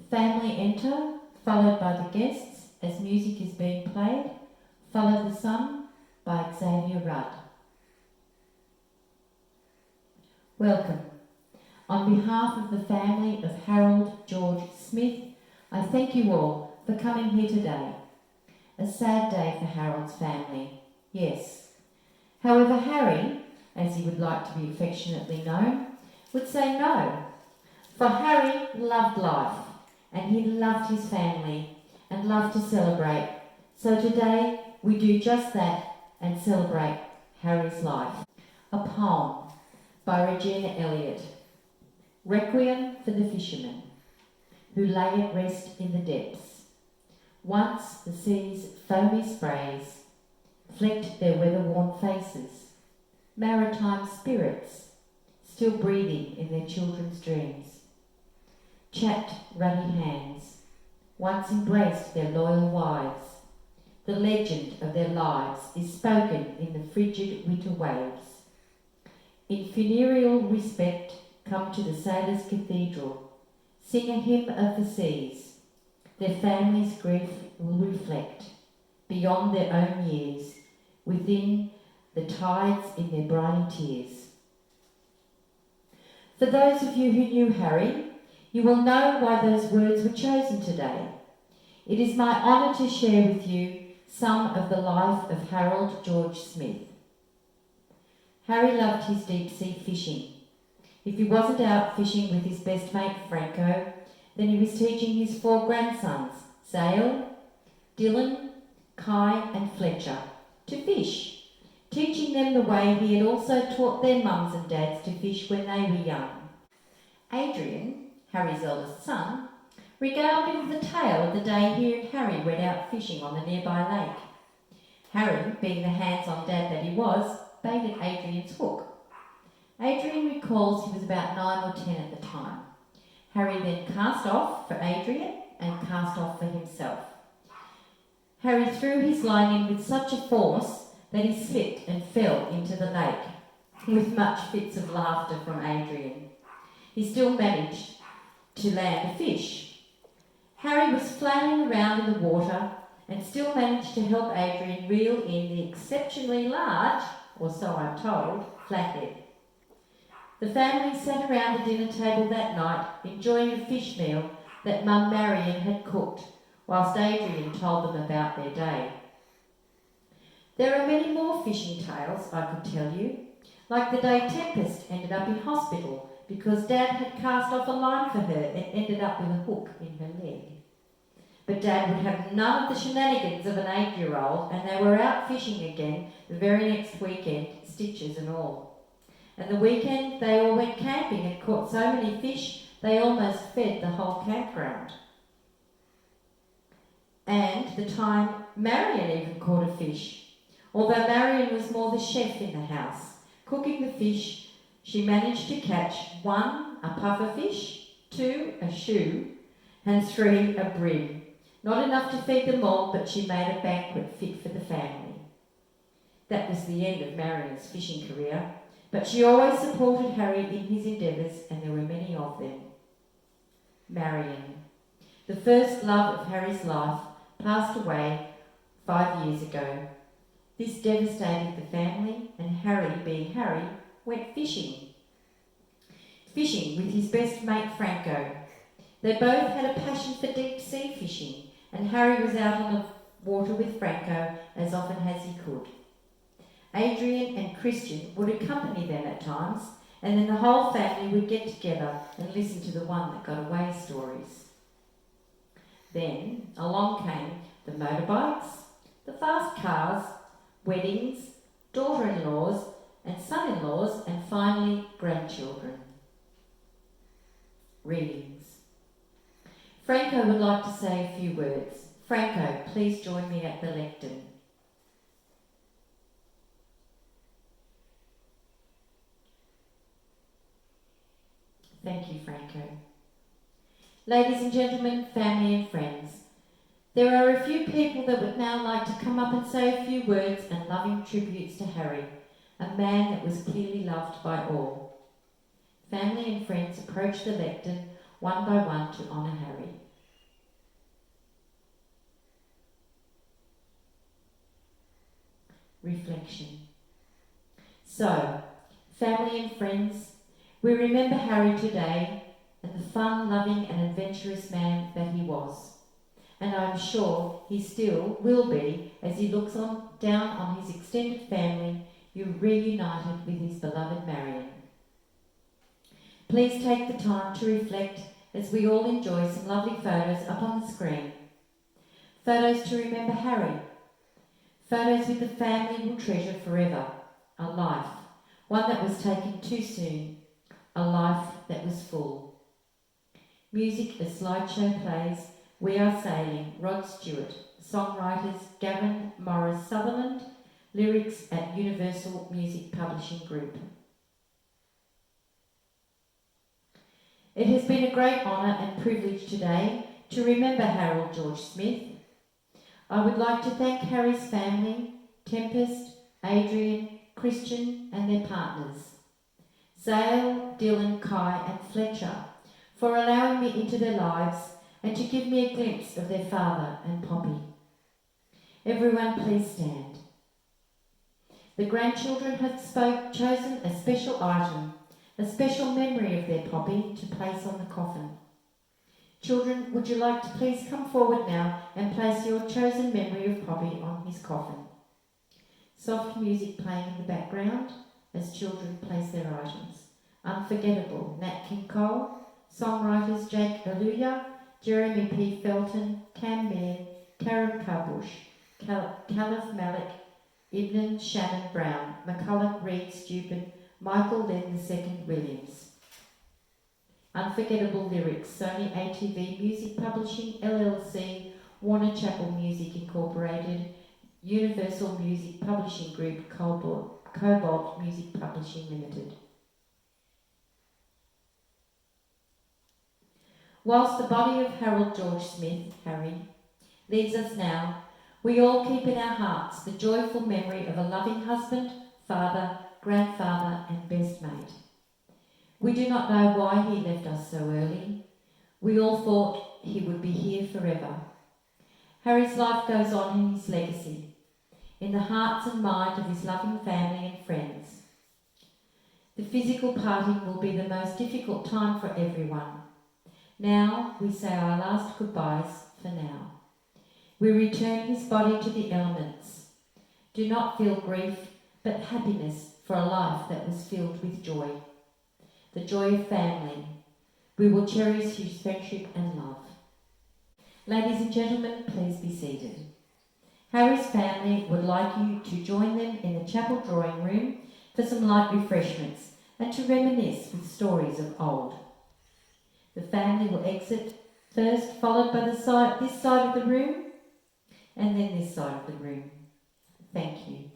Family enter, followed by the guests as music is being played. Follow the Sun by Xavier Rudd. Welcome. On behalf of the family of Harold George Smith, I thank you all for coming here today. A sad day for Harold's family, yes. However, Harry, as he would like to be affectionately known, would say no. For Harry loved life, and he loved his family, and loved to celebrate. So today we do just that and celebrate Harry's life. A poem by Regina Elliott. Requiem for the fishermen, who lay at rest in the depths. Once the sea's foamy sprays flecked their weather-worn faces, maritime spirits still breathing in their children's dreams. Chapped ruddy hands once embraced their loyal wives. The legend of their lives is spoken in the frigid winter waves. In funereal respect, come to the sailors' cathedral, sing a hymn of the seas. Their families' grief will reflect, beyond their own years, within the tides in their briny tears. For those of you who knew Harry, you will know why those words were chosen today. It is my honour to share with you some of the life of Harold George Smith. Harry loved his deep-sea fishing. If he wasn't out fishing with his best mate Franco, then he was teaching his 4 grandsons, Zale, Dylan, Kai and Fletcher, to fish, teaching them the way he had also taught their mums and dads to fish when they were young. Adrian, Harry's eldest son, regaled him with the tale of the day he and Harry went out fishing on the nearby lake. Harry, being the hands-on dad that he was, baited Adrian's hook. Adrian recalls he was about 9 or 10 at the time. Harry then cast off for Adrian and cast off for himself. Harry threw his line in with such a force that he slipped and fell into the lake, with much fits of laughter from Adrian. He still managed to land a fish. Harry was flailing around in the water and still managed to help Adrian reel in the exceptionally large, or so I'm told, flathead. The family sat around the dinner table that night, enjoying a fish meal that Mum Marion had cooked, whilst Adrian told them about their day. There are many more fishing tales I could tell you, like the day Tempest ended up in hospital because Dad had cast off a line for her and ended up with a hook in her leg. But Dad would have none of the shenanigans of an 8-year-old, and they were out fishing again the very next weekend, stitches and all. And the weekend they all went camping and caught so many fish they almost fed the whole campground. And the time Marion even caught a fish. Although Marion was more the chef in the house, cooking the fish, she managed to catch 1, a puffer fish, 2, a shoe, and 3, a brim. Not enough to feed them all, but she made a banquet fit for the family. That was the end of Marion's fishing career, but she always supported Harry in his endeavours, and there were many of them. Marion, the first love of Harry's life, passed away 5 years ago. This devastated the family, and Harry, being Harry, went fishing. Fishing with his best mate Franco. They both had a passion for deep sea fishing, and Harry was out on the water with Franco as often as he could. Adrian and Christian would accompany them at times, and then the whole family would get together and listen to the one that got away stories. Then along came the motorbikes, the fast cars, weddings, daughter-in-laws and son-in-laws, and finally grandchildren. Readings. Franco would like to say a few words. Franco, please join me at the lectern. Thank you, Franco. Ladies and gentlemen, family and friends, there are a few people that would now like to come up and say a few words and loving tributes to Harry, a man that was clearly loved by all. Family and friends approach the lectern one by one to honour Harry. reflection. So, family and friends, we remember Harry today and the fun-loving and adventurous man that he was. And I'm sure he still will be as he looks down on his extended family reunited with his beloved Marion. Please take the time to reflect as we all enjoy some lovely photos up on the screen. Photos to remember Harry. Photos with the family will treasure forever. A life, one that was taken too soon. A life that was full. Music, a slideshow plays We Are Sailing, Rod Stewart. Songwriters Gavin Morris Sutherland. Lyrics at Universal Music Publishing Group. It has been a great honour and privilege today to remember Harold George Smith. I would like to thank Harry's family, Tempest, Adrian, Christian and their partners, Zale, Dylan, Kai and Fletcher, for allowing me into their lives and to give me a glimpse of their father and Poppy. Everyone please stand. The grandchildren have chosen a special item, a special memory of their Poppy to place on the coffin. Children, would you like to please come forward now and place your chosen memory of Poppy on his coffin? Soft music playing in the background as children place their items. Unforgettable, Nat King Cole. Songwriters Jake Aluya, Jeremy P. Felton, Cam Mayer, Karen Carbush, Caliph Malik, Ibn Shannon Brown, McCulloch Reed Stupid, Michael Len II Williams. Unforgettable lyrics, Sony ATV Music Publishing LLC, Warner Chappell Music Incorporated, Universal Music Publishing Group, Cobalt Music Publishing Limited. Whilst the body of Harold George Smith, Harry, leaves us now, we all keep in our hearts the joyful memory of a loving husband, father, grandfather and best mate. We do not know why he left us so early. We all thought he would be here forever. Harry's life goes on in his legacy, in the hearts and mind of his loving family and friends. The physical parting will be the most difficult time for everyone. Now we say our last goodbyes for now. We return his body to the elements. Do not feel grief, but happiness for a life that was filled with joy. The joy of family. We will cherish his friendship and love. Ladies and gentlemen, please be seated. Harry's family would like you to join them in the chapel drawing room for some light refreshments and to reminisce with stories of old. The family will exit first, followed by this side of the room, and then this side of the room. Thank you.